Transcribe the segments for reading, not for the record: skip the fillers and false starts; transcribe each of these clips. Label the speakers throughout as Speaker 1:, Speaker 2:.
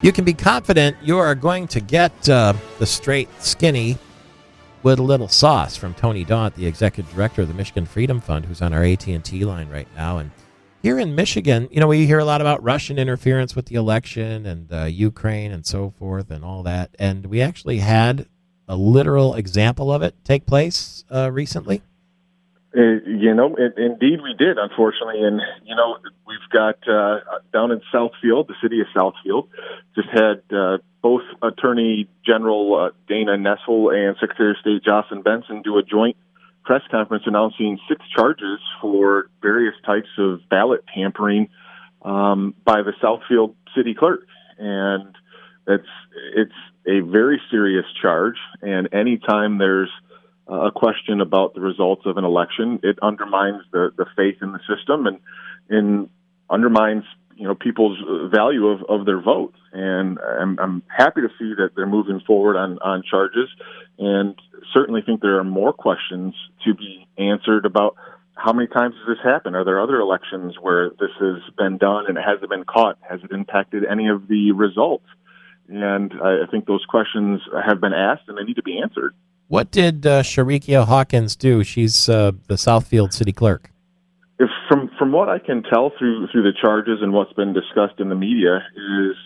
Speaker 1: You can be confident you are going to get the straight skinny with a little sauce from Tony Daunt, the executive director of the Michigan Freedom Fund, who's on our AT&T line right now. And here in Michigan, we hear a lot about Russian interference with the election and Ukraine and so forth and all that. And we actually had a literal example of it take place recently.
Speaker 2: Indeed we did, unfortunately. And, we've got down in Southfield, the city of Southfield, just had both Attorney General Dana Nessel and Secretary of State Jocelyn Benson do a joint press conference announcing 6 charges for various types of ballot tampering by the Southfield city clerk. And it's a very serious charge. And anytime there's a question about the results of an election, it undermines the faith in the system and undermines people's value of their vote. And I'm happy to see that they're moving forward on charges, and certainly think there are more questions to be answered about how many times has this happened? Are there other elections where this has been done and it hasn't been caught? Has it impacted any of the results? And I think those questions have been asked and they need to be answered.
Speaker 1: What did Sharikia Hawkins do? She's the Southfield city clerk.
Speaker 2: From what I can tell through the charges and what's been discussed in the media is,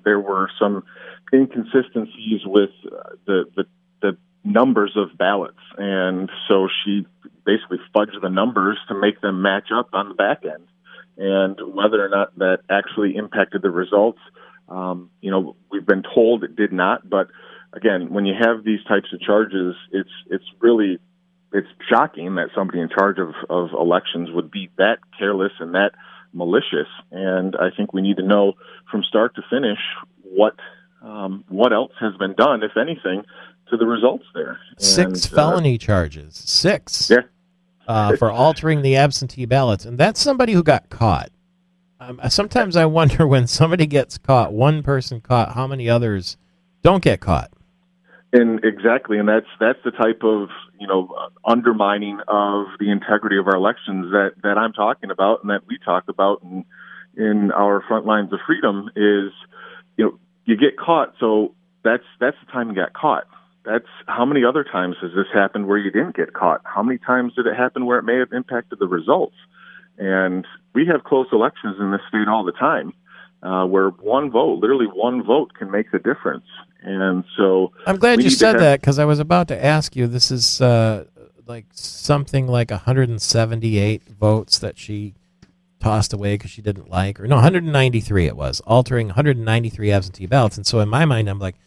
Speaker 2: there were some inconsistencies with the numbers of ballots, and so she basically fudged the numbers to make them match up on the back end. And whether or not that actually impacted the results, we've been told it did not. But again, when you have these types of charges, it's shocking that somebody in charge of elections would be that careless and that malicious. And I think we need to know from start to finish what else has been done, if anything, to the results there.
Speaker 1: 6 felony charges. 6.
Speaker 2: Yeah.
Speaker 1: For altering the absentee ballots. And that's somebody who got caught. Sometimes I wonder, when somebody gets caught, one person caught, how many others don't get caught?
Speaker 2: And exactly, and that's the type of undermining of the integrity of our elections that I'm talking about, and that we talk about in our front lines of freedom. Is you get caught, so that's the time you got caught. That's how many other times has this happened where you didn't get caught? How many times did it happen where it may have impacted the results? And we have close elections in this state all the time, where literally one vote can make the difference. And so
Speaker 1: I'm glad you said that, because I was about to ask you. This is something like 178 votes that she tossed away because she didn't like, or no, 193 it was, altering 193 absentee ballots. And so in my mind, I'm like,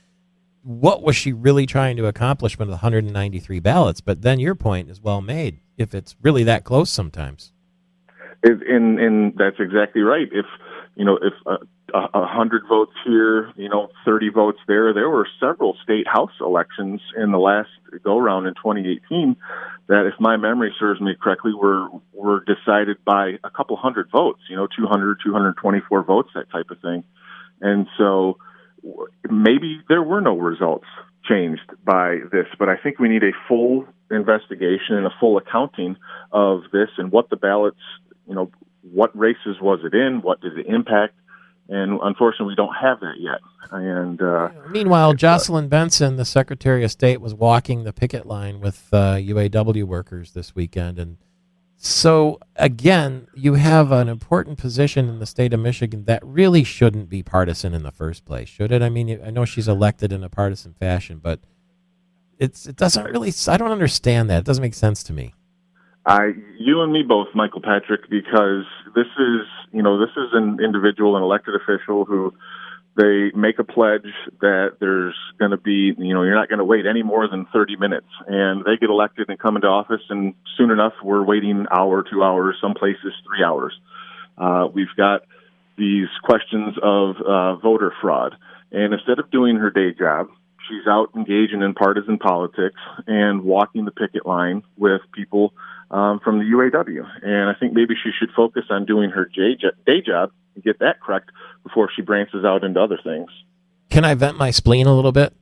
Speaker 1: what was she really trying to accomplish with 193 ballots? But then your point is well made, if it's really that close sometimes.
Speaker 2: And that's exactly right. If 100 votes here, 30 votes there. There were several state house elections in the last go-round in 2018 that, if my memory serves me correctly, were decided by a couple hundred votes, 200, 224 votes, that type of thing. And so maybe there were no results changed by this, but I think we need a full investigation and a full accounting of this and what the ballots, what races was it in, what did it impact, and unfortunately we don't have that yet. And
Speaker 1: meanwhile, Jocelyn Benson, the Secretary of State, was walking the picket line with UAW workers this weekend, and so again, you have an important position in the state of Michigan that really shouldn't be partisan in the first place, should it? I mean, I know she's elected in a partisan fashion, but it doesn't really. I don't understand that. It doesn't make sense to me.
Speaker 2: You and me both, Michael Patrick, because this is an individual, an elected official who they make a pledge that there's going to be, you're not going to wait any more than 30 minutes. And they get elected and come into office, and soon enough, we're waiting an hour, 2 hours, some places 3 hours. We've got these questions of voter fraud. And instead of doing her day job, she's out engaging in partisan politics and walking the picket line with people from the UAW. And I think maybe she should focus on doing her day job and get that correct before she branches out into other things.
Speaker 1: Can I vent my spleen a little bit?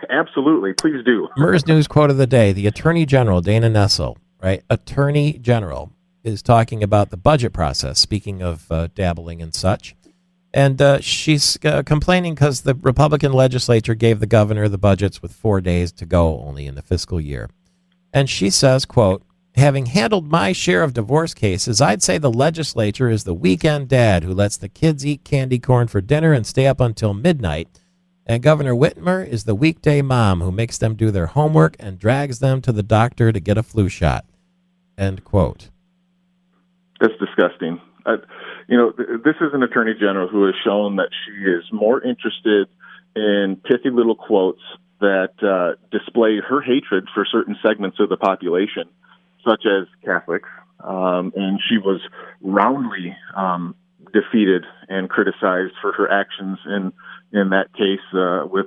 Speaker 2: Absolutely. Please do.
Speaker 1: MERS News quote of the day. The Attorney General, Dana Nessel, right? Attorney General is talking about the budget process, speaking of dabbling and such. And she's complaining because the Republican legislature gave the governor the budgets with 4 days to go only in the fiscal year. And she says, quote, having handled my share of divorce cases, I'd say the legislature is the weekend dad who lets the kids eat candy corn for dinner and stay up until midnight. And Governor Whitmer is the weekday mom who makes them do their homework and drags them to the doctor to get a flu shot. End quote.
Speaker 2: That's disgusting. This is an attorney general who has shown that she is more interested in pithy little quotes that display her hatred for certain segments of the population, such as Catholics. And she was roundly defeated and criticized for her actions in that case with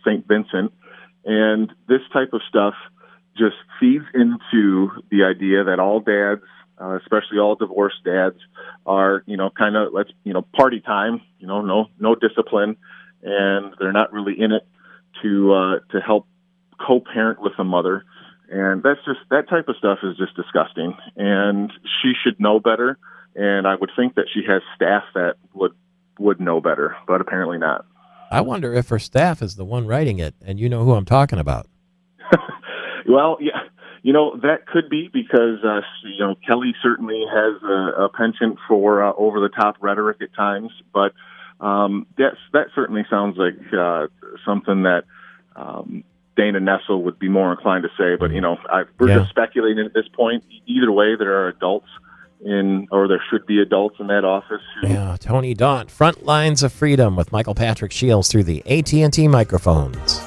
Speaker 2: St. Vincent. And this type of stuff just feeds into the idea that all dads, especially all divorced dads, are, kind of, party time, no discipline, and they're not really in it to help co-parent with the mother. And that type of stuff is just disgusting. And she should know better. And I would think that she has staff that would know better, but apparently not.
Speaker 1: I wonder if her staff is the one writing it, and you know who I'm talking about.
Speaker 2: Well, yeah, that could be because, Kelly certainly has a penchant for over-the-top rhetoric at times, but that certainly sounds like something that Dana Nessel would be more inclined to say, but, we're just speculating at this point. Either way, there are adults or there should be adults in that office.
Speaker 1: Tony Daunt, Front Lines of Freedom with Michael Patrick Shiels through the AT&T microphones.